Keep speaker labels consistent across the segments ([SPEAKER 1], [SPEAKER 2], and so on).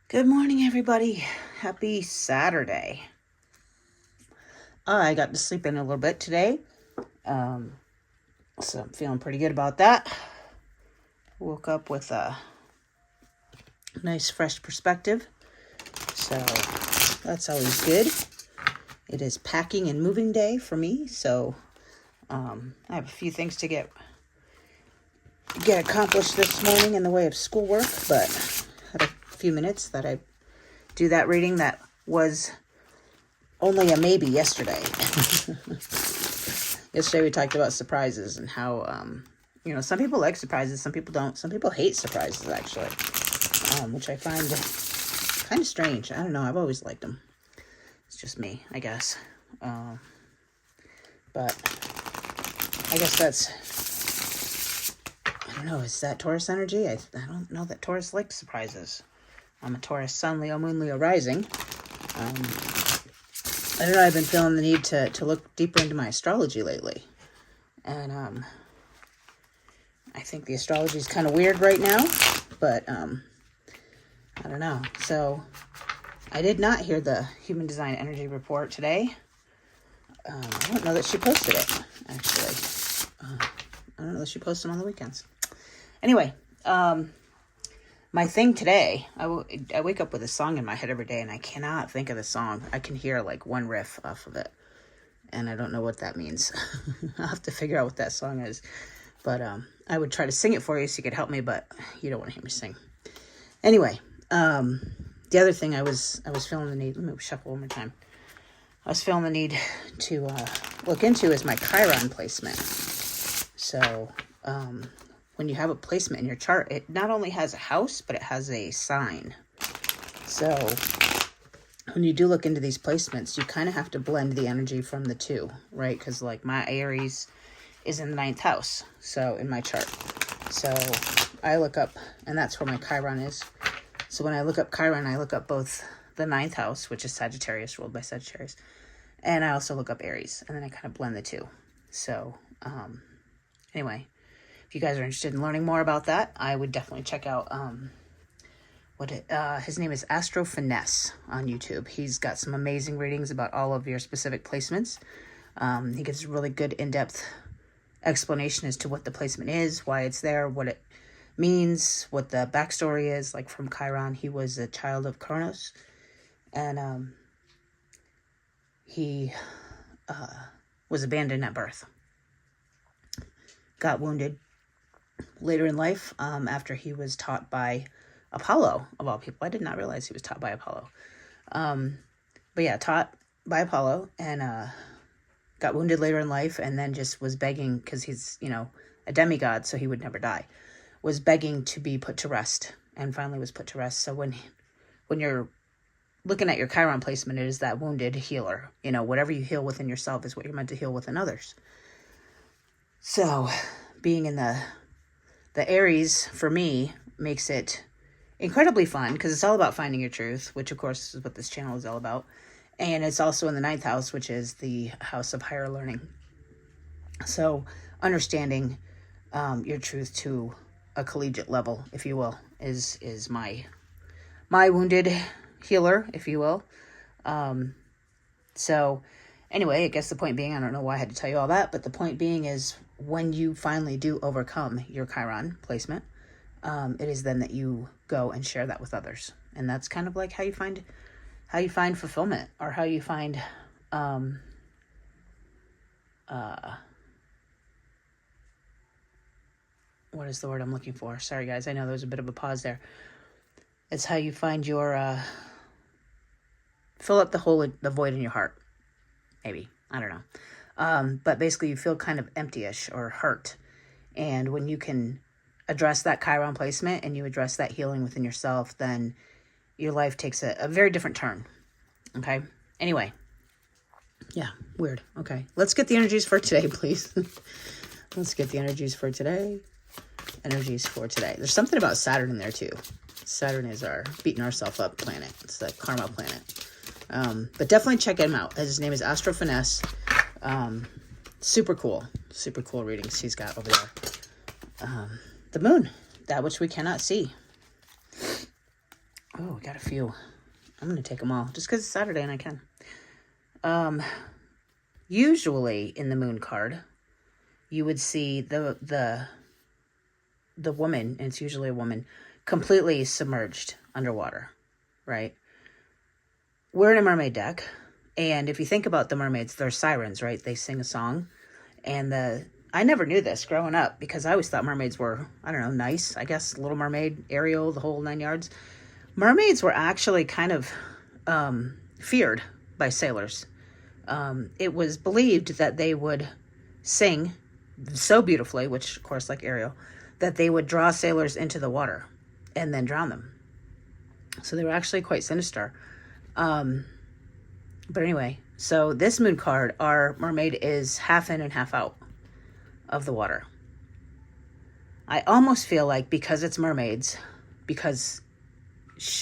[SPEAKER 1] Good morning, everybody. Happy Saturday. I got to sleep in a little bit today, so I'm feeling pretty good about that. Woke up with a nice, fresh perspective, so that's always good. It is packing and moving day for me, so I have a few things to get accomplished this morning in the way of schoolwork, but had a few minutes that I do that reading that was only a maybe yesterday. Yesterday we talked about surprises and how, some people like surprises, some people don't. Some people hate surprises, actually, which I find kind of strange. I don't know. I've always liked them. It's just me, I guess. But I guess that's, I don't know, is that Taurus energy? I don't know that Taurus likes surprises. I'm a Taurus Sun, Leo, Moon, Leo, Rising. I don't know, I've been feeling the need to look deeper into my astrology lately. And I think the astrology is kind of weird right now, but I don't know. So I did not hear the Human Design Energy Report today. I don't know that she posted it, actually. I don't know that she posted on the weekends. Anyway, my thing today, I wake up with a song in my head every day, and I cannot think of the song. I can hear like one riff off of it, and I don't know what that means. I'll have to figure out what that song is. But I would try to sing it for you so you could help me, but you don't want to hear me sing. Anyway, the other thing I was feeling the need, let me shuffle one more time. I was feeling the need to look into is my Chiron placement. So, when you have a placement in your chart, it not only has a house, but it has a sign. So when you do look into these placements, you kind of have to blend the energy from the two, right? Because like my Aries is in the 9th house, so in my chart. So I look up, and that's where my Chiron is. So when I look up Chiron, I look up both the 9th house, which is Sagittarius, ruled by Sagittarius, and I also look up Aries, and then I kind of blend the two. So anyway, if you guys are interested in learning more about that, I would definitely check out his name is Finesse on YouTube. He's got some amazing readings about all of your specific placements. He gives a really good in-depth explanation as to what the placement is, why it's there, what it means, what the backstory is. Like from Chiron, he was a child of Kronos, and he was abandoned at birth, got wounded later in life, after he was taught by Apollo, of all people. I did not realize he was taught by Apollo. But yeah, taught by Apollo, and got wounded later in life, and then just was begging, because he's, a demigod, so he would never die, was begging to be put to rest, and finally was put to rest. So when you're looking at your Chiron placement, it is that wounded healer. Whatever you heal within yourself is what you're meant to heal within others. So being in the Aries, for me, makes it incredibly fun, because it's all about finding your truth, which of course is what this channel is all about. And it's also in the 9th house, which is the house of higher learning. So understanding your truth to a collegiate level, if you will, is my wounded healer, if you will. So anyway, I guess the point being, I don't know why I had to tell you all that, but the point being is, when you finally do overcome your Chiron placement, it is then that you go and share that with others. And that's kind of like how you find fulfillment, or how you find what is the word I'm looking for? Sorry guys, I know there was a bit of a pause there. It's how you find your fill up the void in your heart. Maybe, I don't know. But basically you feel kind of empty-ish or hurt. And when you can address that Chiron placement, and you address that healing within yourself, then your life takes a very different turn. Okay? Anyway. Yeah, weird. Okay. Let's get the energies for today, please. Let's get the energies for today. Energies for today. There's something about Saturn in there too. Saturn is our beating ourselves up planet. It's the karma planet. But definitely check him out. His name is Finesse. Super cool readings he's got over there. The moon, that which we cannot see. Oh, we got a few. I'm going to take them all just because it's Saturday and I can. Usually in the moon card, you would see the woman, and it's usually a woman, completely submerged underwater, right? We're in a mermaid deck, and if you think about the mermaids, they're sirens, right? They sing a song, and I never knew this growing up because I always thought mermaids were, I don't know, nice, I guess, Little Mermaid, Ariel, the whole 9 yards. Mermaids were actually kind of feared by sailors. It was believed that they would sing so beautifully, which of course, like Ariel, that they would draw sailors into the water and then drown them. So they were actually quite sinister. But anyway, so this moon card, our mermaid is half in and half out of the water. I almost feel like because it's mermaids, because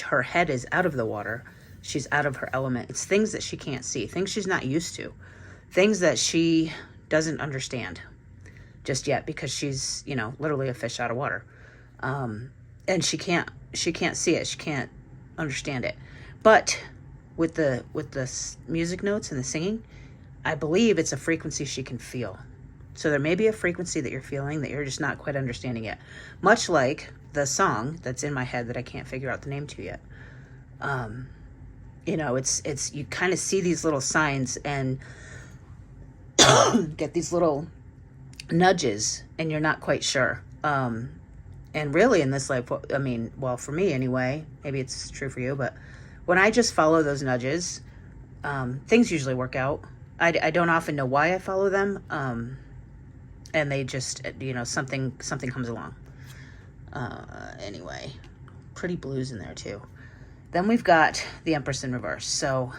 [SPEAKER 1] her head is out of the water, she's out of her element. It's things that she can't see, things she's not used to, things that she doesn't understand just yet because she's, literally a fish out of water. And she can't see it. She can't understand it. But with the music notes and the singing, I believe it's a frequency she can feel. So there may be a frequency that you're feeling that you're just not quite understanding yet. Much like the song that's in my head that I can't figure out the name to yet. It's you kind of see these little signs and get these little nudges and you're not quite sure. And really in this life, for me anyway, maybe it's true for you, but when I just follow those nudges, things usually work out. I don't often know why I follow them. And they just, something comes along. Anyway, pretty blues in there too. Then we've got the Empress in reverse. So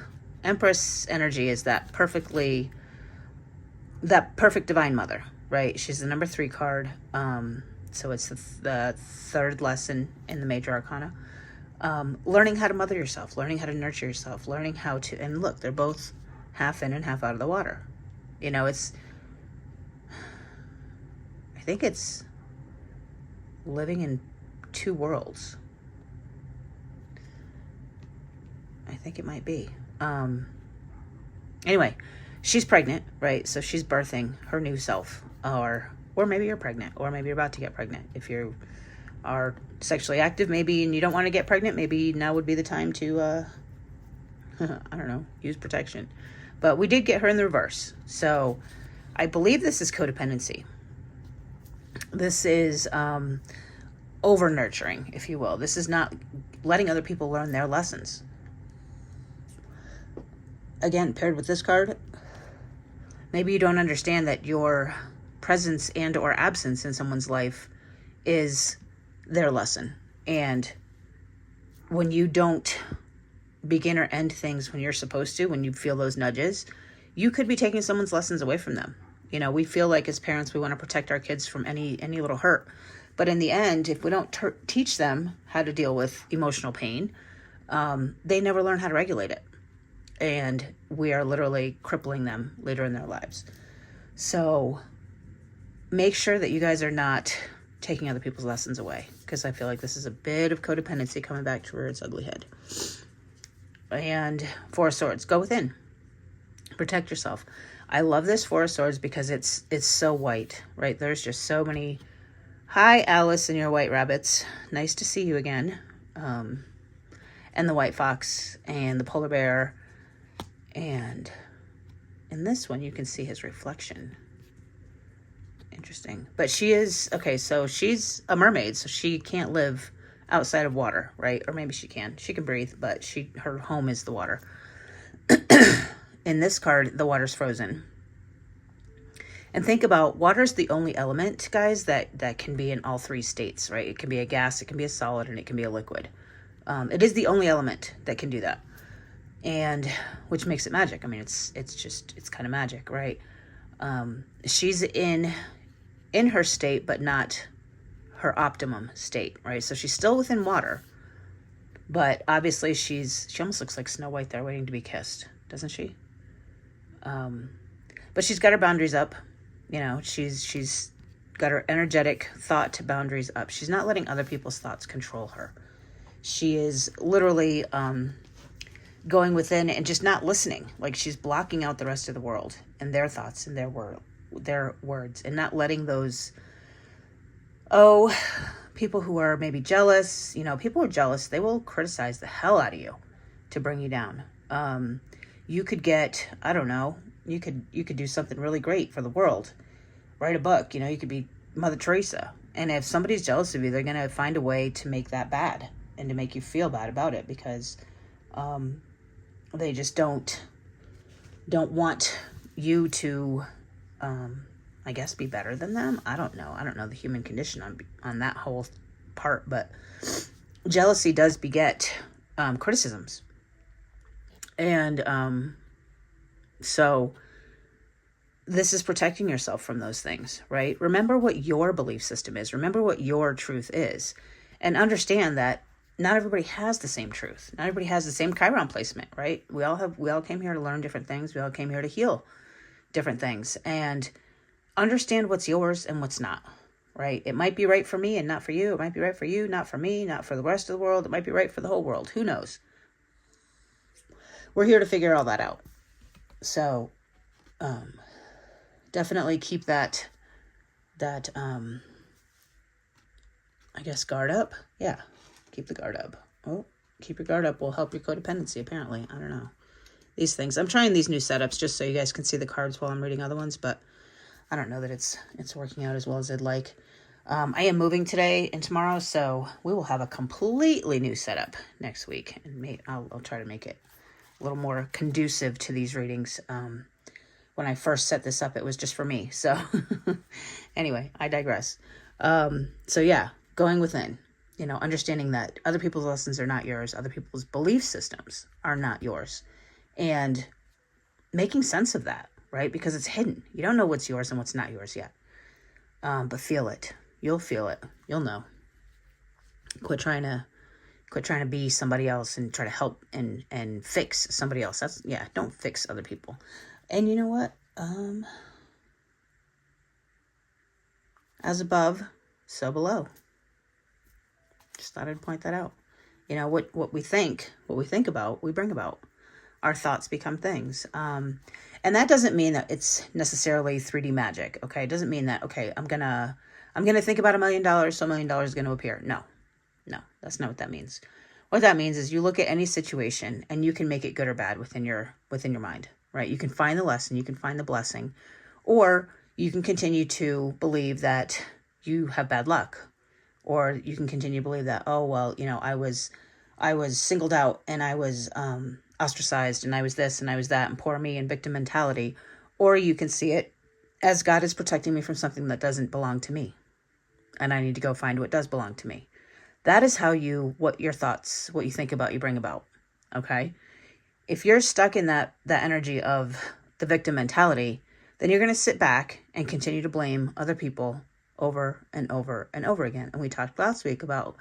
[SPEAKER 1] Empress energy is that perfect divine mother, right? She's the number 3 card. So it's the third lesson in the major arcana. Learning how to mother yourself, learning how to nurture yourself, learning how to, and look, they're both half in and half out of the water. I think it's living in 2 worlds. I think it might be. Anyway, she's pregnant, right? So she's birthing her new self, or maybe you're pregnant, or maybe you're about to get pregnant. If you are sexually active, maybe, and you don't want to get pregnant, maybe now would be the time to, I don't know, use protection. But we did get her in the reverse. So I believe this is codependency. This is over nurturing, if you will. This is not letting other people learn their lessons. Again, paired with this card, maybe you don't understand that your presence and or absence in someone's life is their lesson. And when you don't begin or end things when you're supposed to, when you feel those nudges, you could be taking someone's lessons away from them. We feel like as parents, we want to protect our kids from any little hurt. But in the end, if we don't teach them how to deal with emotional pain, they never learn how to regulate it. And we are literally crippling them later in their lives. So make sure that you guys are not taking other people's lessons away, because I feel like this is a bit of codependency coming back to rear its ugly head. And 4 of Swords, go within. Protect yourself. I love this 4 of Swords because it's so white, right? There's just so many. Hi, Alice and your white rabbits. Nice to see you again. And the white fox and the polar bear. And in this one, you can see his reflection. Interesting. But she is, okay, so she's a mermaid, so she can't live outside of water, right? Or maybe she can. She can breathe, but her home is the water. In this card, the water's frozen. And think about, water's the only element, guys, that can be in all 3 states, right? It can be a gas, it can be a solid, and it can be a liquid. It is the only element that can do that. And which makes it magic. I mean, it's kind of magic, right? She's in her state, but not her optimum state, right? So she's still within water, but obviously she almost looks like Snow White there waiting to be kissed, doesn't she? But she's got her boundaries up. She's got her energetic thought boundaries up. She's not letting other people's thoughts control her. She is literally going within and just not listening. Like she's blocking out the rest of the world and their thoughts and their words, and not letting those, people who are maybe jealous, people who are jealous, they will criticize the hell out of you to bring you down. You could get, I don't know, you could do something really great for the world. Write a book, you could be Mother Teresa. And if somebody's jealous of you, they're going to find a way to make that bad and to make you feel bad about it, because they just don't want you to, I guess, be better than them. I don't know. I don't know the human condition on that whole part, but jealousy does beget criticisms. And so this is protecting yourself from those things, right? Remember what your belief system is. Remember what your truth is. And understand that not everybody has the same truth. Not everybody has the same Chiron placement, right? We all came here to learn different things. We all came here to heal different things. And understand what's yours and what's not, right? It might be right for me and not for you. It might be right for you, not for me, not for the rest of the world. It might be right for the whole world. Who knows? We're here to figure all that out. So, definitely keep that, I guess, guard up. Yeah. Keep the guard up. Oh, keep your guard up will help your codependency, apparently. I don't know. These things. I'm trying these new setups just so you guys can see the cards while I'm reading other ones, but I don't know that it's working out as well as I'd like. I am moving today and tomorrow, so we will have a completely new setup next week. And I'll try to make it a little more conducive to these readings. When I first set this up, it was just for me. So anyway, I digress. So yeah, going within. Understanding that other people's lessons are not yours. Other people's belief systems are not yours. And making sense of that, right? Because it's hidden. You don't know what's yours and what's not yours yet. But feel it. You'll feel it. You'll know. Quit trying to be somebody else and try to help and fix somebody else. Don't fix other people. And you know what? As above, so below. Just thought I'd point that out. What we think about, we bring about. Our thoughts become things. And that doesn't mean that it's necessarily 3D magic. Okay. It doesn't mean that, okay, I'm going to think about $1 million. So $1 million is going to appear. No, that's not what that means. What that means is you look at any situation and you can make it good or bad within your mind, right? You can find the lesson, you can find the blessing, or you can continue to believe that you have bad luck. Or you can continue to believe that, I was singled out and I was ostracized and I was this and I was that and poor me and victim mentality. Or you can see it as God is protecting me from something that doesn't belong to me. And I need to go find what does belong to me. That is how what your thoughts, what you think about, you bring about. Okay? If you're stuck in that energy of the victim mentality, then you're going to sit back and continue to blame other people over and over and over again. And we talked last week about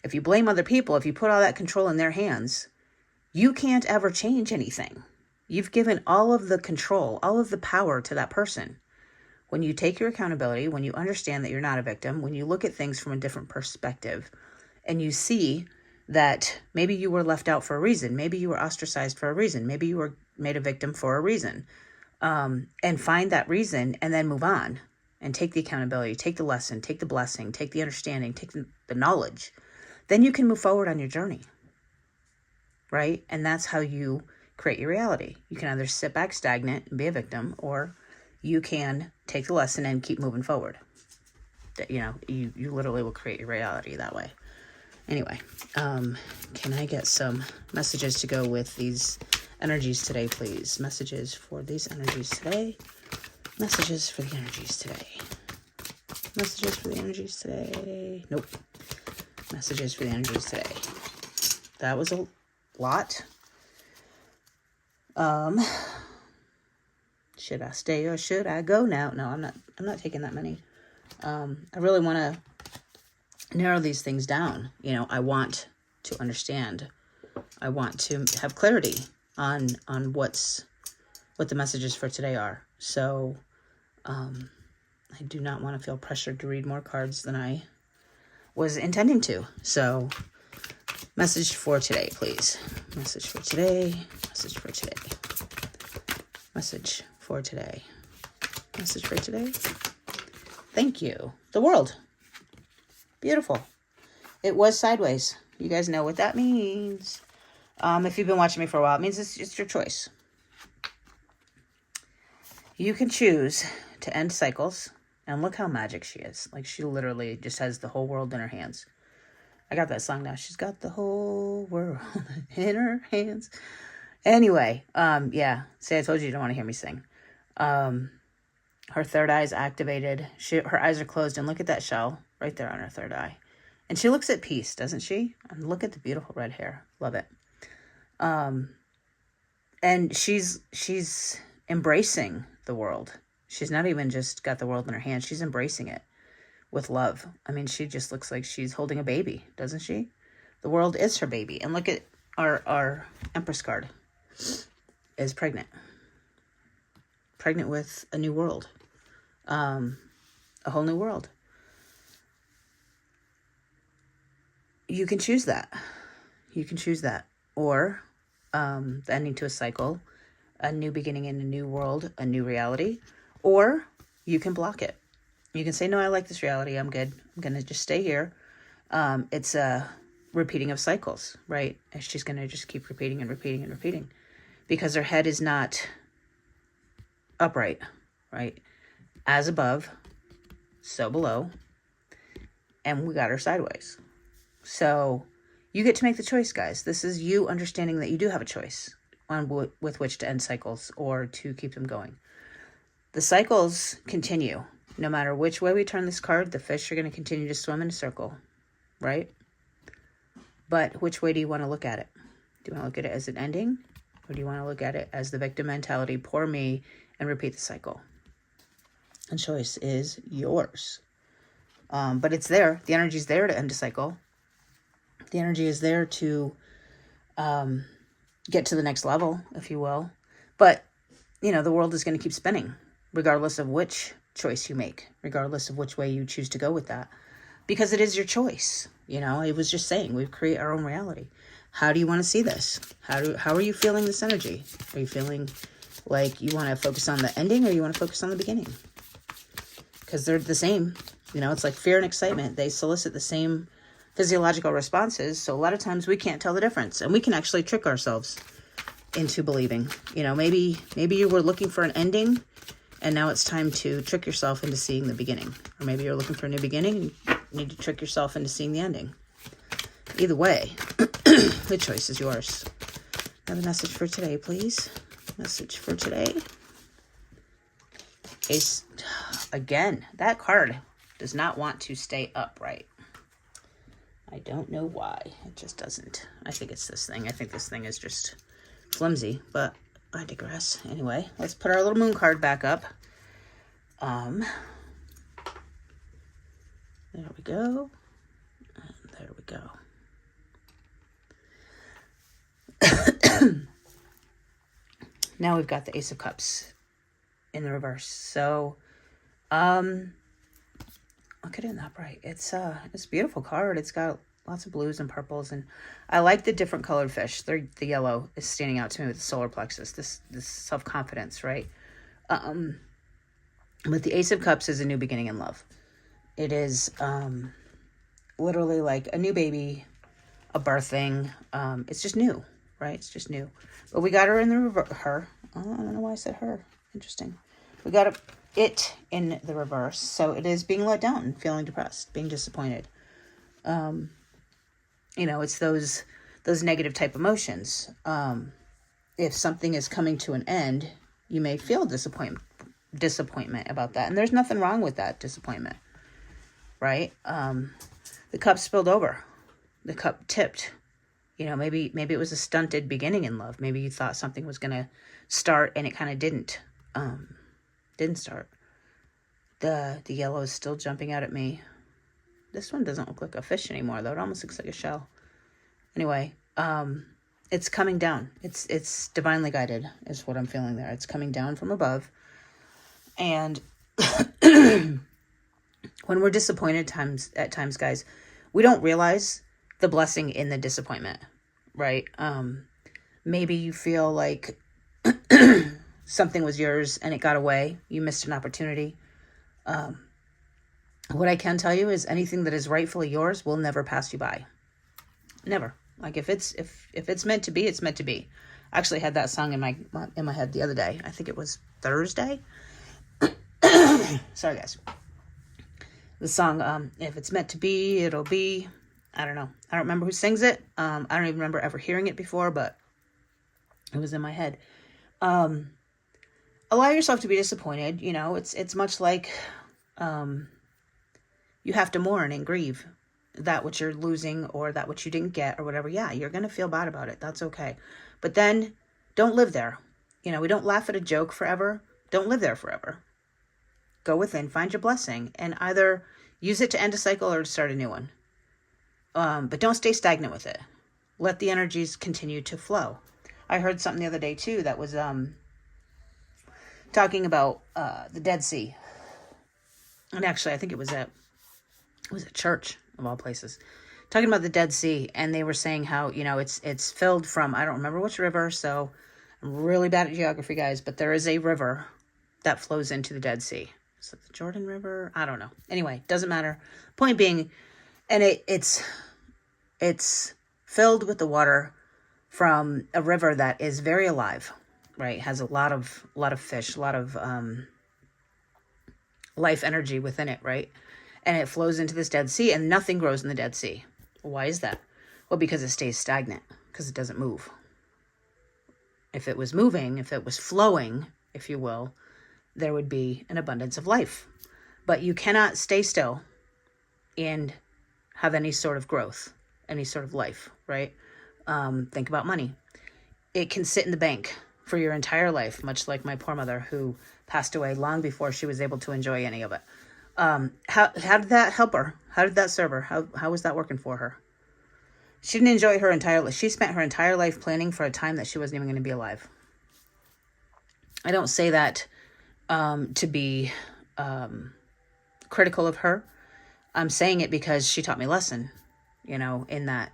[SPEAKER 1] if you blame other people, if you put all that control in their hands, you can't ever change anything. You've given all of the control, all of the power to that person. When you take your accountability, when you understand that you're not a victim, when you look at things from a different perspective, and you see that maybe you were left out for a reason, maybe you were ostracized for a reason, maybe you were made a victim for a reason, and find that reason and then move on. And take the accountability, take the lesson, take the blessing, take the understanding, take the knowledge. Then you can move forward on your journey, right? And that's how you create your reality. You can either sit back stagnant and be a victim, or you can take the lesson and keep moving forward. You literally will create your reality that way. Anyway, can I get some messages to go with these energies today, please? Messages for these energies today. Messages for the energies today. Messages for the energies today. Nope. Messages for the energies today. That was a lot. Should I stay or should I go now? No, I'm not taking that many. I really want to narrow these things down. I want to understand. I want to have clarity on what the messages for today are. So, I do not want to feel pressured to read more cards than I was intending to. So, Message for today, please. Message for today. Message for today. Message for today. Message for today. Thank you. The world. Beautiful. It was sideways. You guys know what that means. If you've been watching me for a while, it means it's your choice. You can choose to end cycles. And look how magic she is. Like, she literally just has the whole world in her hands. I got that song now. She's got the whole world in her hands. Anyway, yeah. See, I told you don't want to hear me sing. Her third eye is activated. Her eyes are closed. And look at that shell right there on her third eye. And she looks at peace, doesn't she? And look at the beautiful red hair. Love it. And she's embracing the world. She's not even just got the world in her hands. She's embracing it with love. I mean, she just looks like she's holding a baby, doesn't she? The world is her baby. And look at our Empress card. Is pregnant. Pregnant with a new world. A whole new world. You can choose that. You can choose that. Or the ending to a cycle, a new beginning in a new world, a new reality. Or you can block it. You can say, no, I like this reality. I'm good. I'm going to just stay here. It's a repeating of cycles, right? And she's going to just keep repeating and repeating and repeating because her head is not upright, right? As above, so below. And we got her sideways. So you get to make the choice, guys. This is you understanding that you do have a choice on with which to end cycles or to keep them going. The cycles continue. No matter which way we turn this card, the fish are going to continue to swim in a circle, right? But which way do you want to look at it? Do you want to look at it as an ending? Or do you want to look at it as the victim mentality, poor me, and repeat the cycle? And choice is yours. But it's there. The energy is there to end a cycle. The energy is there to get to the next level, if you will. But, you know, the world is going to keep spinning, regardless of which choice you make, regardless of which way you choose to go with that. Because it is your choice. You know, I was just saying, we create our own reality. How do you want to see this? How are you feeling this energy? Are you feeling like you want to focus on the ending or you want to focus on the beginning? Because they're the same. You know, it's like fear and excitement. They solicit the same physiological responses. So a lot of times we can't tell the difference. And we can actually trick ourselves into believing. You know, maybe you were looking for an ending and now it's time to trick yourself into seeing the beginning. Or maybe you're looking for a new beginning and you need to trick yourself into seeing the ending. Either way, the choice is yours. Have a message for today, please. Message for today. Ace. Again, that card does not want to stay upright. I don't know why. It just doesn't. I think it's this thing. I think this thing is just flimsy, but I digress. Anyway, let's put our little moon card back up. There we go. And there we go. Now we've got the Ace of Cups in the reverse. So, look at it in the upright. It's a beautiful card. It's got lots of blues and purples, and I like the different colored fish. The yellow is standing out to me with the solar plexus. This self-confidence, right? But the Ace of Cups is a new beginning in love. It is literally like a new baby, a birthing. It's just new, right? It's just new. But we got her in the reverse. Her. I don't know why I said her. Interesting. We got it in the reverse. So it is being let down, feeling depressed, being disappointed. You know, it's those negative type emotions. If something is coming to an end, you may feel disappointment about that. And there's nothing wrong with that disappointment, right? The cup spilled over. The cup tipped. You know, maybe it was a stunted beginning in love. Maybe you thought something was going to start and it kind of didn't start. The yellow is still jumping out at me. This one doesn't look like a fish anymore, though. It almost looks like a shell. Anyway, it's coming down. It's divinely guided is what I'm feeling there. It's coming down from above. And when we're disappointed at times, guys, we don't realize the blessing in the disappointment, right? Maybe you feel like something was yours and it got away. You missed an opportunity. What I can tell you is anything that is rightfully yours will never pass you by. Never. Like if it's meant to be, it's meant to be. I actually had that song in my head the other day. I think it was Thursday. Sorry guys. The song, if it's meant to be, it'll be. I don't know. I don't remember who sings it. I don't even remember ever hearing it before, but it was in my head. Allow yourself to be disappointed. You know, it's much like you have to mourn and grieve that which you're losing or that which you didn't get or whatever. Yeah, you're going to feel bad about it. That's okay. But then don't live there. You know, we don't laugh at a joke forever. Don't live there forever. Go within, find your blessing, and either use it to end a cycle or to start a new one. But don't stay stagnant with it. Let the energies continue to flow. I heard something the other day too that was talking about the Dead Sea. And actually, I think it was at church of all places, talking about the Dead Sea, and they were saying how, you know, it's filled from, I don't remember which river, so I'm really bad at geography, guys, but there is a river that flows into the Dead Sea. Is it the Jordan River? I don't know. Anyway, doesn't matter. Point being, and it's filled with the water from a river that is very alive, right? Has a lot of fish, a lot of life energy within it, right? And it flows into this Dead Sea, and nothing grows in the Dead Sea. Why is that? Well, because it stays stagnant, because it doesn't move. If it was moving, if it was flowing, if you will, there would be an abundance of life. But you cannot stay still and have any sort of growth, any sort of life, right? Think about money. It can sit in the bank for your entire life, much like my poor mother who passed away long before she was able to enjoy any of it. How did that help her? How did that serve her? How was that working for her? She didn't enjoy her entire life. She spent her entire life planning for a time that she wasn't even going to be alive. I don't say that to be critical of her. I'm saying it because she taught me a lesson, you know, in that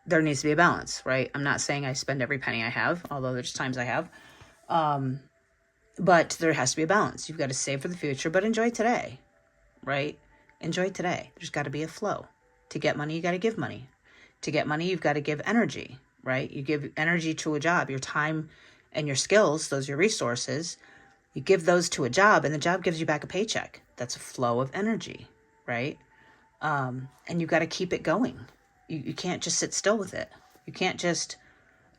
[SPEAKER 1] there needs to be a balance, right? I'm not saying I spend every penny I have, although there's times I have. But there has to be a balance. You've got to save for the future, but enjoy today, right? Enjoy today. There's got to be a flow. To get money, you got to give money. To get money, you've got to give energy, right? You give energy to a job, your time and your skills, those are your resources. You give those to a job, and the job gives you back a paycheck. That's a flow of energy, right? And you've got to keep it going. You can't just sit still with it. You can't just,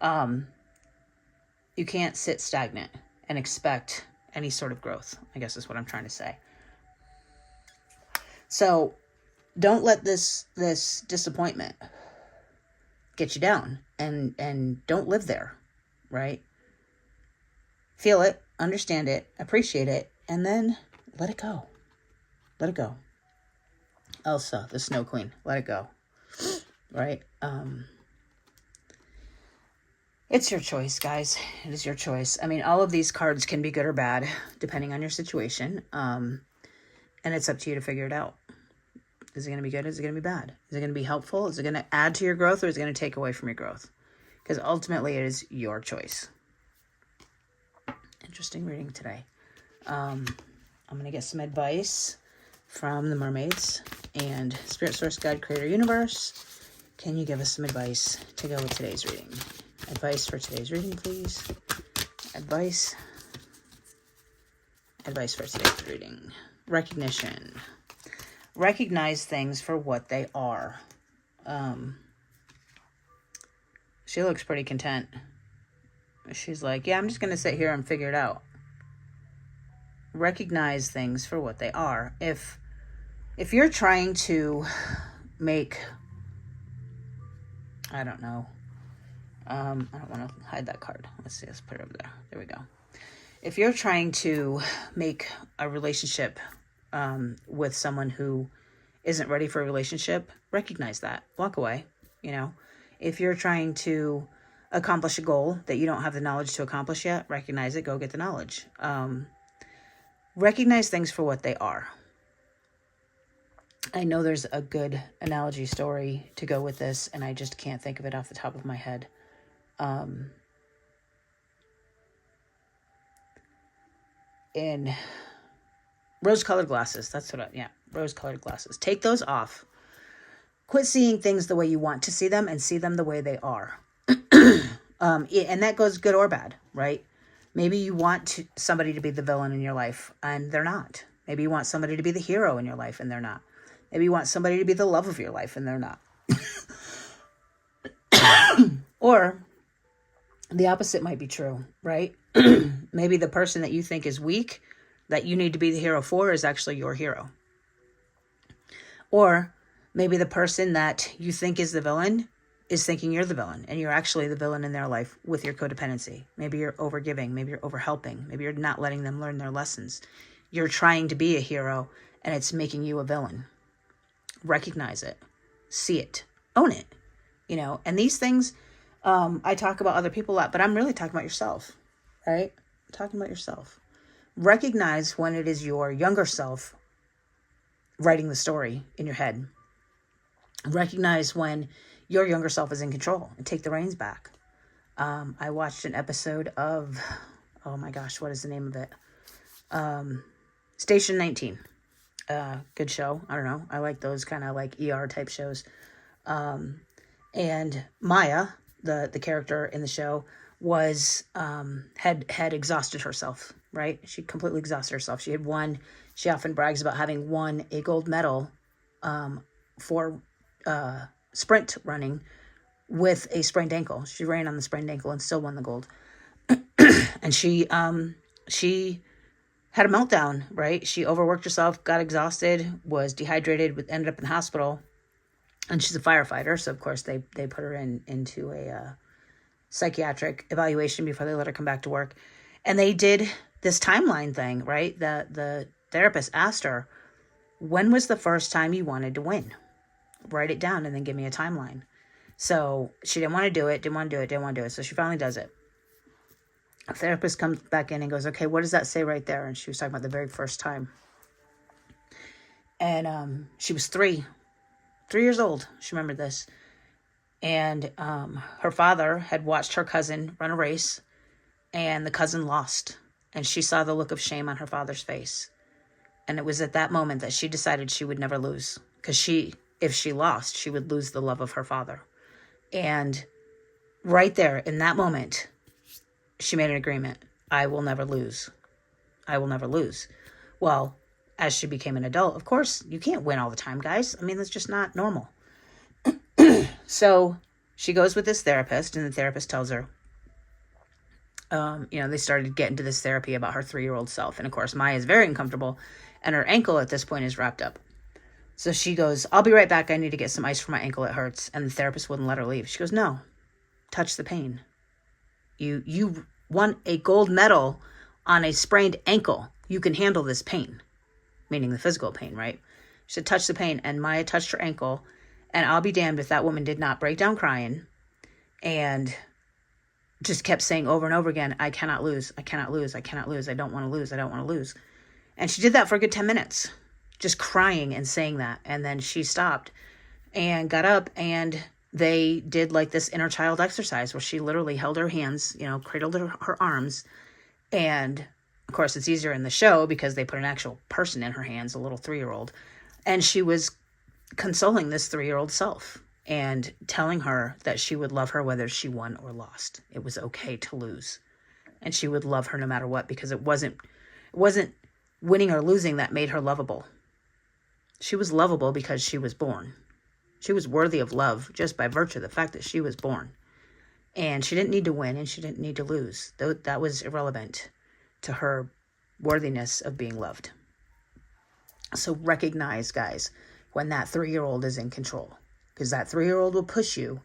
[SPEAKER 1] you can't sit stagnant and expect any sort of growth, I guess is what I'm trying to say. So don't let this disappointment get you down, and don't live there, right? Feel it, understand it, appreciate it, and then let it go. Let it go. Elsa, the Snow Queen, let it go, right? It's your choice, guys. It is your choice. I mean, all of these cards can be good or bad, depending on your situation. And it's up to you to figure it out. Is it going to be good? Is it going to be bad? Is it going to be helpful? Is it going to add to your growth, or is it going to take away from your growth? Because ultimately, it is your choice. Interesting reading today. I'm going to get some advice from the mermaids and Spirit Source, God, Creator, Universe. Can you give us some advice to go with today's reading? Advice for today's reading, please. Advice for today's reading. Recognition. Recognize things for what they are. She looks pretty content. She's like, yeah, I'm just going to sit here and figure it out. Recognize things for what they are. If you're trying to make, I don't know, I don't want to hide that card. Let's see, let's put it over there. There we go. If you're trying to make a relationship with someone who isn't ready for a relationship, recognize that. Walk away, you know. If you're trying to accomplish a goal that you don't have the knowledge to accomplish yet, recognize it, go get the knowledge. Recognize things for what they are. I know there's a good analogy story to go with this, and I just can't think of it off the top of my head. In rose-colored glasses, that's what rose-colored glasses. Take those off. Quit seeing things the way you want to see them and see them the way they are. And that goes good or bad, right? Maybe you want somebody to be the villain in your life, and they're not. Maybe you want somebody to be the hero in your life, and they're not. Maybe you want somebody to be the love of your life, and they're not. Or the opposite might be true, right? Maybe the person that you think is weak, that you need to be the hero for, is actually your hero. Or maybe the person that you think is the villain is thinking you're the villain, and you're actually the villain in their life with your codependency. Maybe you're overgiving, maybe you're overhelping, maybe you're not letting them learn their lessons. You're trying to be a hero, and it's making you a villain. Recognize it, see it, own it, and these things, I talk about other people a lot, but I'm really talking about yourself, right? I'm talking about yourself. Recognize when it is your younger self writing the story in your head. Recognize when your younger self is in control and take the reins back. I watched an episode of, oh my gosh, what is the name of it? Station 19. Good show. I don't know. I like those kind of like ER type shows. And Maya, the character in the show, was had exhausted herself, right? She completely exhausted herself. She often brags about having won a gold medal for sprint running with a sprained ankle. She ran on the sprained ankle and still won the gold. And she had a meltdown, right? She overworked herself, got exhausted, was dehydrated, ended up in the hospital. And she's a firefighter, so of course they put her into a psychiatric evaluation before they let her come back to work. And they did this timeline thing, right? The therapist asked her, when was the first time you wanted to win? Write it down and then give me a timeline. So she didn't want to do it. So she finally does it. A therapist comes back in and goes, okay, what does that say right there? And she was talking about the very first time. And she was 3 years old. She remembered this. And her father had watched her cousin run a race, and the cousin lost. And she saw the look of shame on her father's face. And it was at that moment that she decided she would never lose. Because if she lost, she would lose the love of her father. And right there, in that moment, she made an agreement. I will never lose. I will never lose. Well, as she became an adult, of course, you can't win all the time, guys. I mean, that's just not normal. So she goes with this therapist, and the therapist tells her, they started getting to this therapy about her 3-year-old self. And of course, Maya is very uncomfortable, and her ankle at this point is wrapped up. So she goes, I'll be right back. I need to get some ice for my ankle. It hurts. And the therapist wouldn't let her leave. She goes, no, touch the pain. You won a gold medal on a sprained ankle. You can handle this pain, meaning the physical pain, right? She said, touch the pain. And Maya touched her ankle. And I'll be damned if that woman did not break down crying and just kept saying over and over again, I cannot lose. I cannot lose. I cannot lose. I don't want to lose. I don't want to lose. And she did that for a good 10 minutes, just crying and saying that. And then she stopped and got up, and they did like this inner child exercise where she literally held her hands, cradled her arms. And of course, it's easier in the show because they put an actual person in her hands, a little 3-year-old. And she was consoling this 3-year-old self and telling her that she would love her whether she won or lost. It was okay to lose. And she would love her no matter what, because it wasn't winning or losing that made her lovable. She was lovable because she was born. She was worthy of love just by virtue of the fact that she was born. And she didn't need to win, and she didn't need to lose. That was irrelevant to her worthiness of being loved. So recognize, guys, when that 3-year-old is in control. Because that 3-year-old will push you,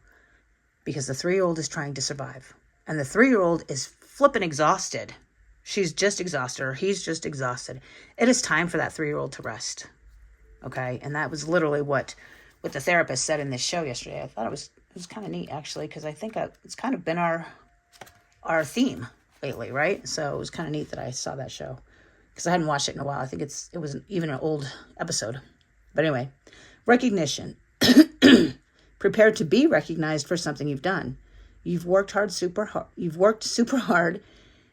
[SPEAKER 1] because the 3-year-old is trying to survive. And the 3-year-old is flipping exhausted. She's just exhausted, or he's just exhausted. It is time for that 3-year-old to rest. Okay? And that was literally what the therapist said in this show yesterday. I thought it was kind of neat, actually, because I think it's kind of been our theme lately, right? So it was kind of neat that I saw that show, because I hadn't watched it in a while. I think it was even an old episode. But anyway, recognition. Prepare to be recognized for something you've done. You've worked super hard,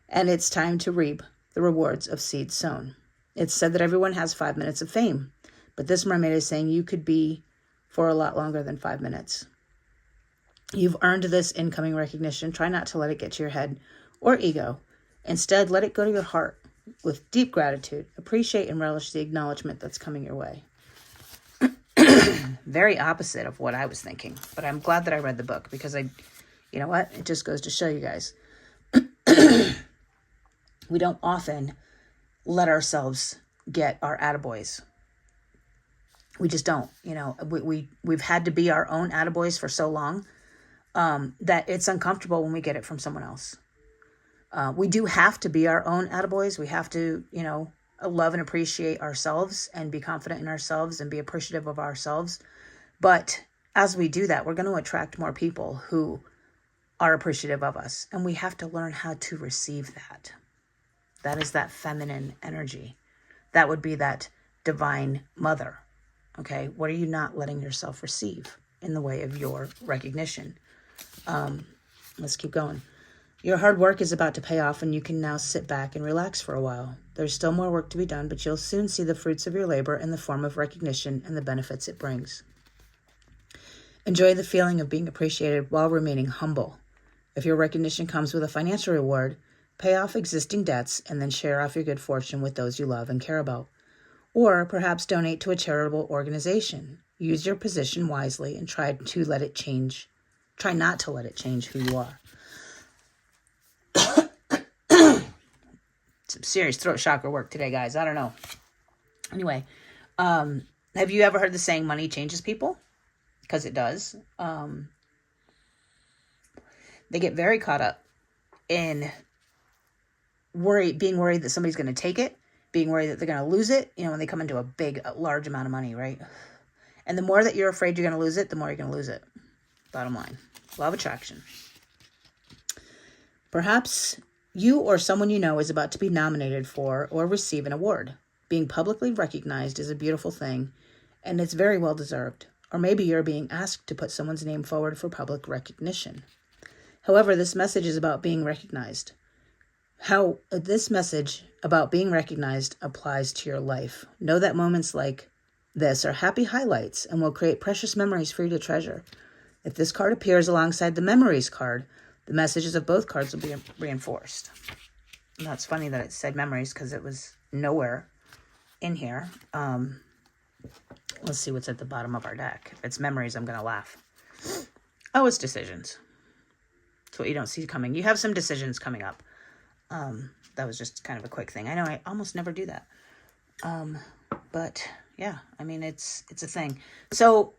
[SPEAKER 1] and it's time to reap the rewards of seeds sown. It's said that everyone has 5 minutes of fame, but this mermaid is saying you could be for a lot longer than 5 minutes. You've earned this incoming recognition. Try not to let it get to your head or ego. Instead, let it go to your heart with deep gratitude. Appreciate and relish the acknowledgement that's coming your way. Very opposite of what I was thinking, but I'm glad that I read the book because you know what? It just goes to show you guys. We don't often let ourselves get our attaboys. We just don't, you know, we've had to be our own attaboys for so long that it's uncomfortable when we get it from someone else. We do have to be our own attaboys. We have to, you know, love and appreciate ourselves and be confident in ourselves and be appreciative of ourselves. But as we do that, we're going to attract more people who are appreciative of us. And we have to learn how to receive that. That is that feminine energy. That would be that divine mother. Okay, what are you not letting yourself receive in the way of your recognition? Let's keep going. Your hard work is about to pay off and you can now sit back and relax for a while. There's still more work to be done, but you'll soon see the fruits of your labor in the form of recognition and the benefits it brings. Enjoy the feeling of being appreciated while remaining humble. If your recognition comes with a financial reward, pay off existing debts and then share off your good fortune with those you love and care about. Or perhaps donate to a charitable organization. Use your position wisely and try not to let it change who you are. Some serious throat chakra work today, guys. I don't know. Anyway, have you ever heard the saying, money changes people? Because it does. They get very caught up in being worried that somebody's going to take it, being worried that they're going to lose it, you know, when they come into a large amount of money, right? And the more that you're afraid you're going to lose it, the more you're going to lose it. Bottom line. Law of attraction. Perhaps you or someone you know is about to be nominated for or receive an award. Being publicly recognized is a beautiful thing, and it's very well deserved. Or maybe you're being asked to put someone's name forward for public recognition. However, this message is about being recognized. How this message about being recognized applies to your life. Know that moments like this are happy highlights and will create precious memories for you to treasure. If this card appears alongside the memories card, the messages of both cards will be reinforced. And that's funny that it said memories because it was nowhere in here. Let's see what's at the bottom of our deck. If it's memories, I'm going to laugh. Oh, it's decisions. It's what you don't see coming. You have some decisions coming up. That was just kind of a quick thing. I know I almost never do that. But yeah, I mean, it's a thing. So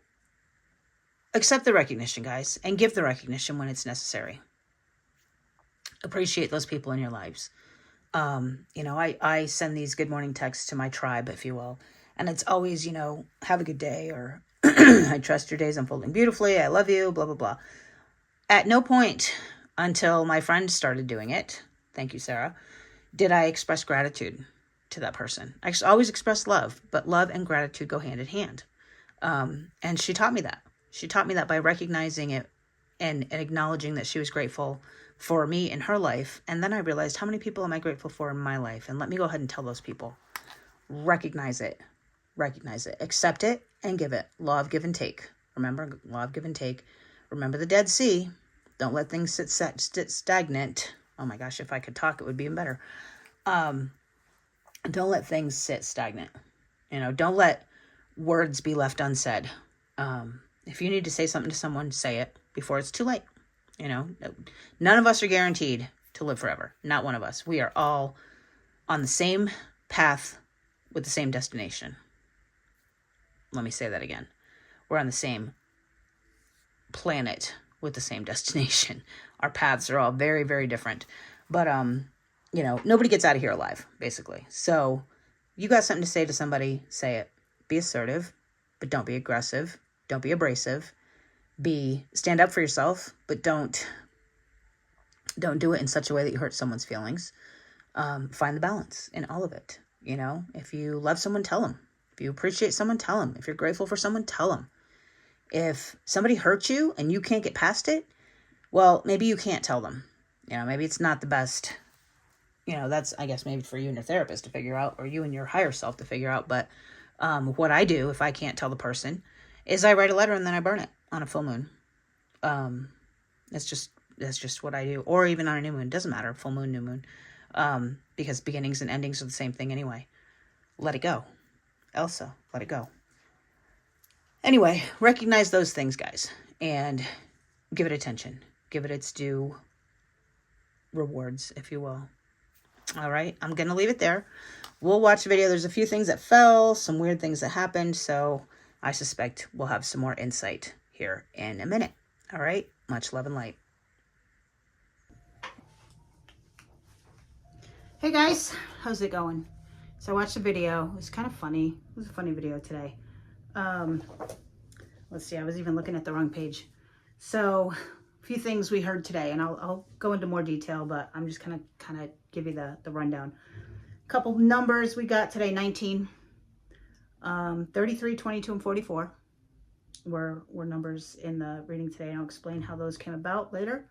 [SPEAKER 1] accept the recognition, guys, and give the recognition when it's necessary. Appreciate those people in your lives. You know, I send these good morning texts to my tribe, if you will. And it's always, you know, have a good day, or I trust your day's unfolding beautifully. I love you, blah, blah, blah. At no point until my friend started doing it, thank you, Sarah, did I express gratitude to that person. I always express love, but love and gratitude go hand in hand. And she taught me that. She taught me that by recognizing it and acknowledging that she was grateful for me in her life. And then I realized, how many people am I grateful for in my life? And let me go ahead and tell those people. Recognize it. Recognize it. Accept it and give it. Law of give and take. Remember, law of give and take. Remember the Dead Sea. Don't let things sit stagnant. Oh my gosh, if I could talk, it would be even better. Don't let things sit stagnant. You know, don't let words be left unsaid. If you need to say something to someone, say it before it's too late. You know, none of us are guaranteed to live forever. Not one of us. We are all on the same path with the same destination. Let me say that again. We're on the same planet with the same destination. Our paths are all very, very different. But, you know, nobody gets out of here alive, basically. So you got something to say to somebody, say it. Be assertive, but don't be aggressive. Don't be abrasive. Stand up for yourself, but don't do it in such a way that you hurt someone's feelings. Find the balance in all of it. You know, if you love someone, tell them. If you appreciate someone, tell them. If you're grateful for someone, tell them. If somebody hurt you and you can't get past it, well, maybe you can't tell them. Maybe it's not the best. That's, I guess, maybe for you and your therapist to figure out, or you and your higher self to figure out. But what I do, if I can't tell the person, is I write a letter and then I burn it on a full moon. That's just what I do. Or even on a new moon. It doesn't matter. Full moon, new moon. Because beginnings and endings are the same thing anyway. Let it go. Elsa, let it go. Anyway, recognize those things, guys, and give it attention. Give it its due rewards, if you will. All right, I'm going to leave it there. We'll watch the video. There's a few things that fell, some weird things that happened, so I suspect we'll have some more insight here in a minute. All right, much love and light. Hey guys, how's it going? So I watched the video. It was kind of funny. It was a funny video today. Let's see, I was even looking at the wrong page. So a few things we heard today, and I'll go into more detail, but I'm just kind of give you the rundown. A couple numbers we got today: 19, 33, 22, and 44 were numbers in the reading today. And I'll explain how those came about later.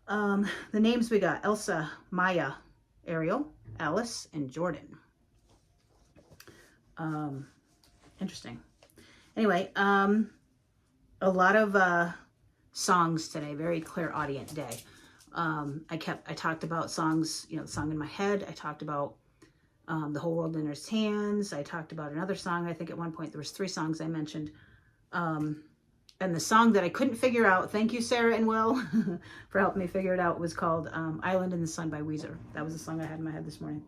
[SPEAKER 1] The names we got: Elsa, Maya, Ariel, Alice, and Jordan. Interesting. Anyway, a lot of songs today. Very clairaudient day. I talked about songs, the song in my head. I talked about The Whole World in His Hands. I talked about another song. I think at one point there was 3 songs I mentioned. And the song that I couldn't figure out, thank you, Sarah and Will, for helping me figure it out, was called Island in the Sun by Weezer. That was the song I had in my head this morning.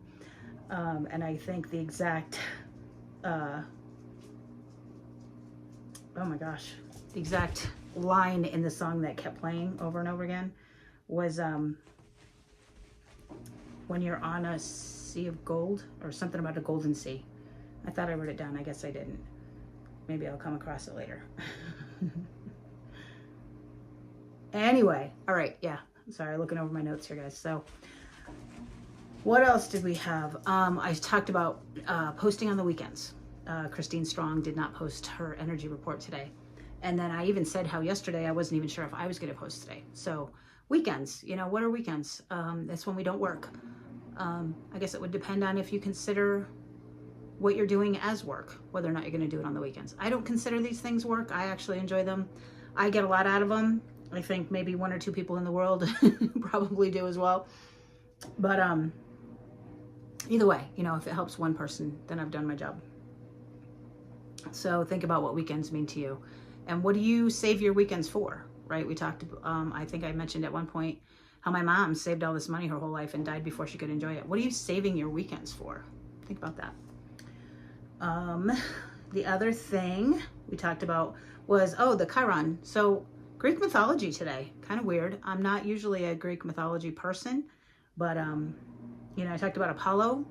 [SPEAKER 1] And I think the exact, the exact line in the song that kept playing over and over again was, when you're on a sea of gold, or something about a golden sea. I thought I wrote it down. I guess I didn't. Maybe I'll come across it later. Anyway, all right, yeah. Sorry, looking over my notes here, guys. So what else did we have? I talked about posting on the weekends. Christine Strong did not post her energy report today. And then I even said how yesterday I wasn't even sure if I was going to post today. So weekends, what are weekends? That's when we don't work. I guess it would depend on if you consider what you're doing as work, whether or not you're going to do it on the weekends. I don't consider these things work. I actually enjoy them. I get a lot out of them. I think maybe 1 or 2 people in the world probably do as well. But either way, if it helps one person, then I've done my job. So think about what weekends mean to you. And what do you save your weekends for, right? We talked, I think I mentioned at one point how my mom saved all this money her whole life and died before she could enjoy it. What are you saving your weekends for? Think about that. The other thing we talked about was, the Chiron. So Greek mythology today, kind of weird. I'm not usually a Greek mythology person, but, I talked about Apollo,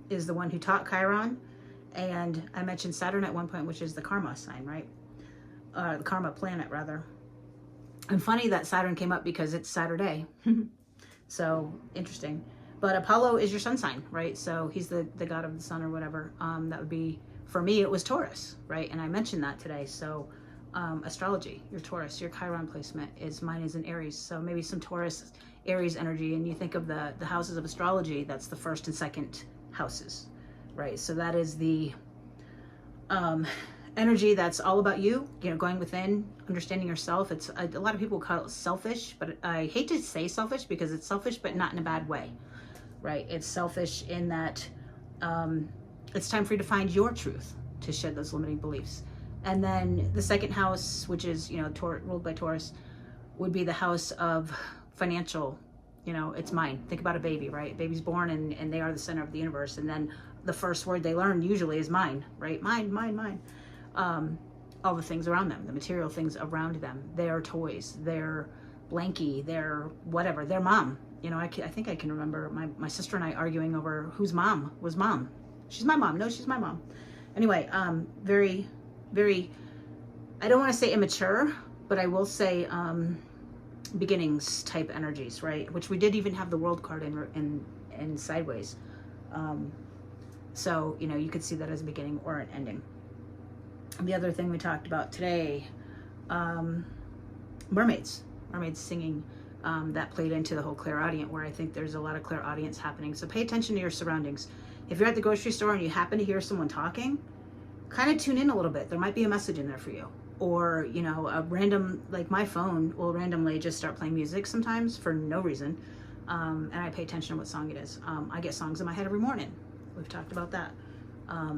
[SPEAKER 1] is the one who taught Chiron. And I mentioned Saturn at one point, which is the karma sign, right? The karma planet, rather. And funny that Saturn came up because it's Saturday. So interesting. But Apollo is your sun sign, right? So he's the god of the sun or whatever. That would be, for me, it was Taurus, right? And I mentioned that today. So astrology, your Taurus, your Chiron placement mine is in Aries. So maybe some Taurus, Aries energy. And you think of the houses of astrology, that's the 1st and 2nd houses, right? So that is the energy that's all about you, going within, understanding yourself. It's a lot of people call it selfish, but I hate to say selfish because it's selfish, but not in a bad way, right? It's selfish in that it's time for you to find your truth, to shed those limiting beliefs. And then the 2nd house, which is, ruled by Taurus, would be the house of financial, it's mine. Think about a baby, right? Baby's born and they are the center of the universe. And then the first word they learn usually is mine, right? Mine, mine, mine. All the things around them, the material things around them, their toys, their blankie, their whatever, their mom. I think I can remember my sister and I arguing over whose mom was mom. She's my mom. No, she's my mom. Anyway, very, very, I don't want to say immature, but I will say beginnings type energies, right? Which we did even have the world card in sideways. So, you know, you could see that as a beginning or an ending. The other thing we talked about today, mermaids singing, that played into the whole clairaudient, where I think there's a lot of clairaudience happening. So pay attention to your surroundings. If you're at the grocery store and you happen to hear someone talking, kind of tune in a little bit. There might be a message in there for you. Or, you know, a random, like my phone will randomly just start playing music sometimes for no reason. And I pay attention to what song it is. I get songs in my head every morning. We've talked about that.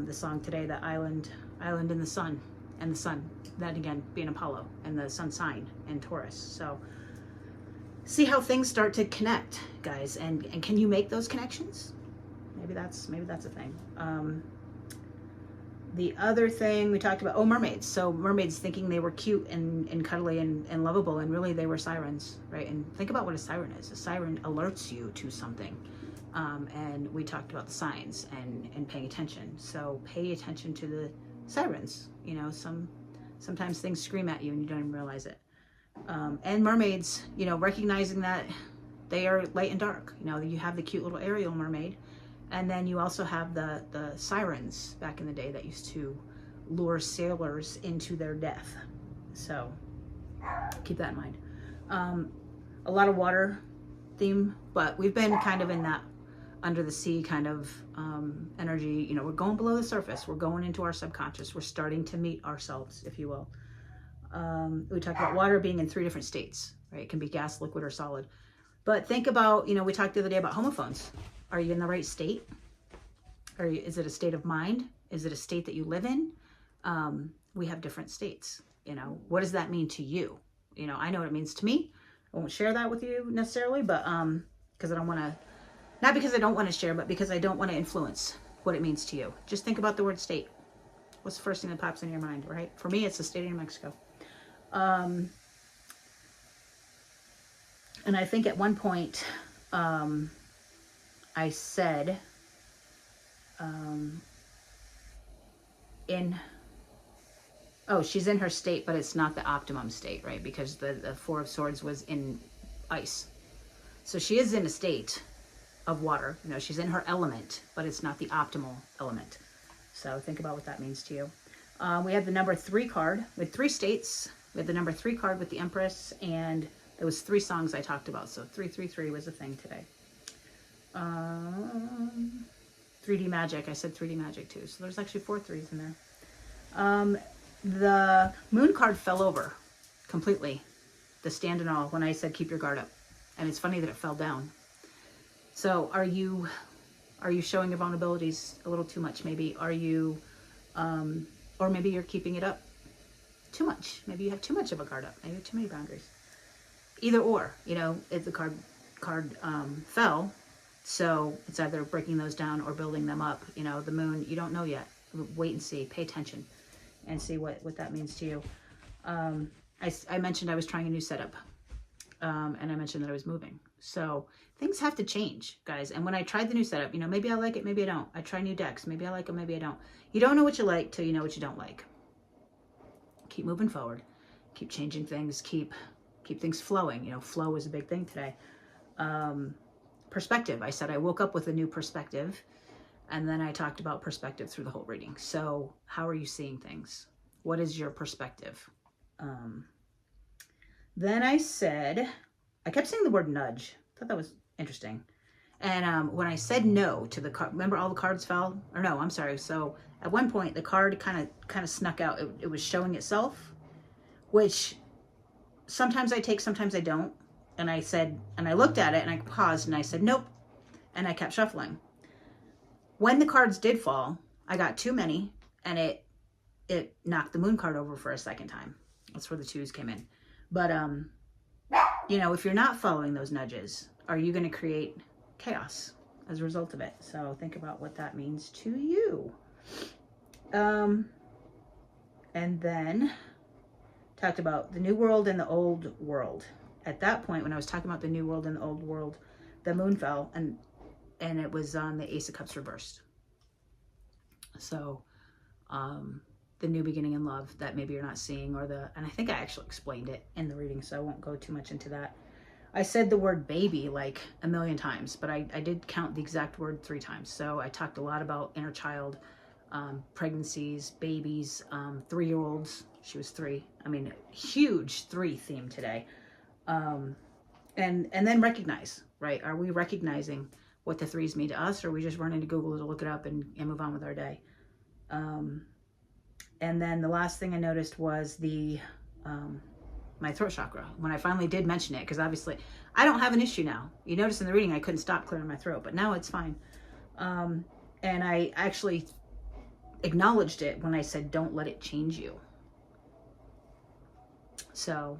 [SPEAKER 1] The song today, the Island in the Sun, and the Sun, that again being Apollo, and the Sun sign in Taurus. So see how things start to connect, guys, and can you make those connections? Maybe that's a thing. The other thing we talked about, mermaids. So mermaids thinking they were cute and cuddly and lovable, and really they were sirens, right? And think about what a siren is. A siren alerts you to something. And we talked about the signs and paying attention. So pay attention to the sirens. You know, sometimes things scream at you and you don't even realize it. And mermaids, you know, recognizing that they are light and dark. You know, you have the cute little Ariel mermaid, and then you also have the sirens back in the day that used to lure sailors into their death. So keep that in mind. A lot of water theme, but we've been kind of in that under the sea kind of energy. You know, we're going below the surface. We're going into our subconscious. We're starting to meet ourselves, if you will. We talked about water being in 3 different states, right? It can be gas, liquid, or solid. But think about, you know, we talked the other day about homophones. Are you in the right state? Is it a state of mind? Is it a state that you live in? We have different states. You know, what does that mean to you? You know, I know what it means to me. I won't share that with you necessarily, but because I don't want to, not because I don't want to share, but because I don't want to influence what it means to you. Just think about the word state. What's the first thing that pops in your mind, right? For me, it's the state of New Mexico. And I think at one point, I said, she's in her state, but it's not the optimum state, right? Because the 4 of Swords was in ice. So she is in a state of water. You know, she's in her element, but it's not the optimal element. So think about what that means to you. We have the number 3 card with 3 states. We have the number 3 card with the Empress, and there was 3 songs I talked about. So 333 was a thing today. 3D magic. I said 3D magic too. So there's actually 4 3s in there. The moon card fell over completely. The stand and all when I said keep your guard up. And it's funny that it fell down. So are you showing your vulnerabilities a little too much? Maybe are you, or maybe you're keeping it up too much. Maybe you have too much of a guard up. Maybe you have too many boundaries. Either or, you know, if the card fell, so it's either breaking those down or building them up. You know, the moon, you don't know yet. Wait and see. Pay attention and see what that means to you. I mentioned I was trying a new setup, and I mentioned that I was moving. So things have to change, guys. And when I tried the new setup, you know, maybe I like it, maybe I don't. I try new decks. Maybe I like them, maybe I don't. You don't know what you like till you know what you don't like. Keep moving forward. Keep changing things. Keep things flowing. You know, flow is a big thing today. Perspective. I said I woke up with a new perspective, and then I talked about perspective through the whole reading. So how are you seeing things? What is your perspective? Then I kept saying the word nudge. I thought that was interesting. And when I said no to the card, remember all the cards fell? Or no, I'm sorry. So at one point, the card kind of snuck out. It was showing itself, which sometimes I take, sometimes I don't. And I said, and I looked at it and I paused and I said, nope. And I kept shuffling. When the cards did fall, I got too many and it knocked the moon card over for a second time. That's where the 2s came in. But, you know, if you're not following those nudges, are you going to create chaos as a result of it? So think about what that means to you. And then talked about the new world and the old world. At that point, when I was talking about the new world and the old world, the moon fell and it was on the Ace of Cups reversed. So, the new beginning in love that maybe you're not seeing, and I think I actually explained it in the reading, so I won't go too much into that. I said the word baby like a million times, but I did count the exact word 3 times. So I talked a lot about inner child, pregnancies, babies, 3-year-olds. She was 3. I mean, huge 3 theme today. And then recognize, right? Are we recognizing what the 3s mean to us, or are we just running to Google to look it up and move on with our day? And then the last thing I noticed was the my throat chakra. When I finally did mention it, because obviously I don't have an issue now. You notice in the reading I couldn't stop clearing my throat, but now it's fine. And I actually acknowledged it when I said, don't let it change you. So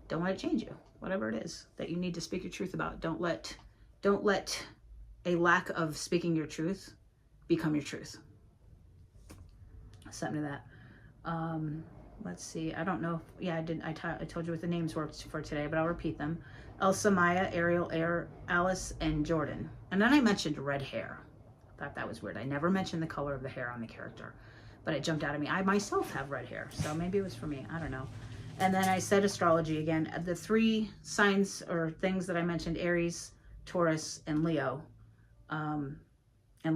[SPEAKER 1] don't let it change you, whatever it is that you need to speak your truth about. Don't let a lack of speaking your truth become your truth. Something to that. Let's see. I don't know. Yeah, I told you what the names were for today, but I'll repeat them. Elsa, Maya, Ariel, Alice, and Jordan. And then I mentioned red hair. I thought that was weird. I never mentioned the color of the hair on the character, but it jumped out at me. I myself have red hair, so maybe it was for me. I don't know. And then I said astrology again. The 3 signs or things that I mentioned, Aries, Taurus, and Leo. And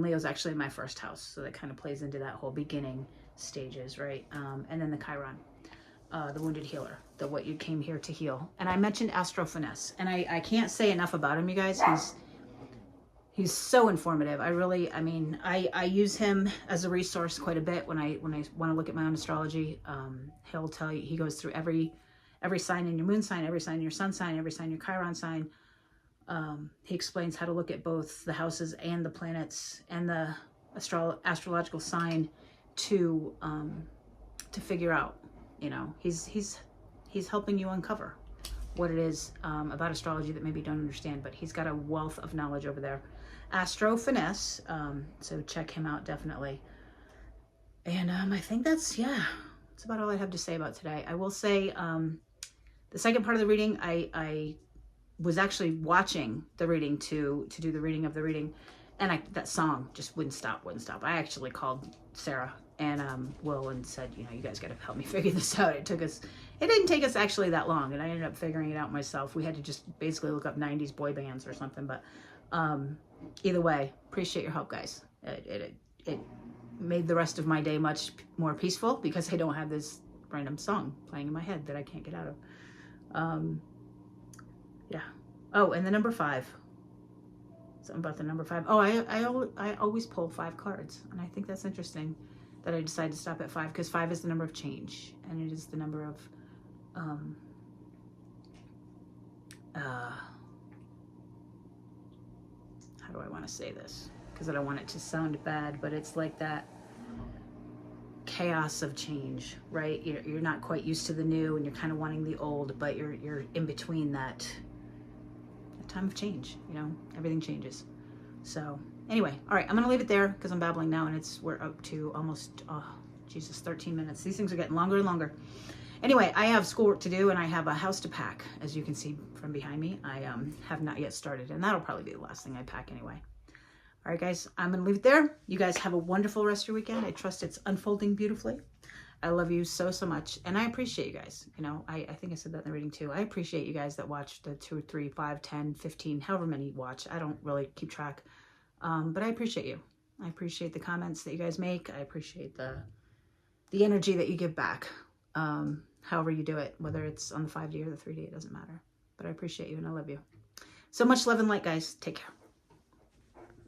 [SPEAKER 1] Leo's actually my first house, so that kind of plays into that whole beginning stages, right? And then the Chiron, the wounded healer, what you came here to heal. And I mentioned Astro Finesse, and I can't say enough about him, you guys. He's so informative. I use him as a resource quite a bit when I want to look at my own astrology. He'll tell you, he goes through every sign in your moon sign, every sign in your sun sign, every sign in your Chiron sign. He explains how to look at both the houses and the planets and the astrological sign to figure out, you know, he's helping you uncover what it is about astrology that maybe you don't understand, but he's got a wealth of knowledge over there. Astro Finesse, so check him out definitely. And I think that's about all I have to say about today. I will say the second part of the reading, I was actually watching the reading to do the reading of the reading, and that song just wouldn't stop. I actually called Sarah and Will and said, you know, you guys got to help me figure this out. It didn't take us actually that long, and I ended up figuring it out myself. We had to just basically look up 90s boy bands or something, but either way, appreciate your help, guys. It made the rest of my day much more peaceful because I don't have this random song playing in my head that I can't get out of. Yeah. Oh, and the number 5. Something about the number 5. Oh, I always pull 5 cards, and I think that's interesting that I decided to stop at 5, because 5 is the number of change, and it is the number of how do I want to say this? Because I don't want it to sound bad, but it's like that chaos of change, right? You're not quite used to the new, and you're kind of wanting the old, but you're in between that time of change. You know, everything changes. So anyway, all right, I'm gonna leave it there because I'm babbling now, and we're up to almost 13 minutes. These things are getting longer and longer. Anyway, I have schoolwork to do, and I have a house to pack. As you can see from behind me, I have not yet started, and that'll probably be the last thing I pack anyway. All right, guys, I'm gonna leave it there. You guys have a wonderful rest of your weekend. I trust it's unfolding beautifully. I love you so much, and I appreciate you guys. You know, I think I said that in the reading too. I appreciate you guys that watch the 2, 3, 5, 10, 15, however many you watch. I don't really keep track, but I appreciate you. I appreciate the comments that you guys make. I appreciate the energy that you give back. However you do it, whether it's on the 5D or the 3D, it doesn't matter. But I appreciate you, and I love you. So much love and light, guys. Take care.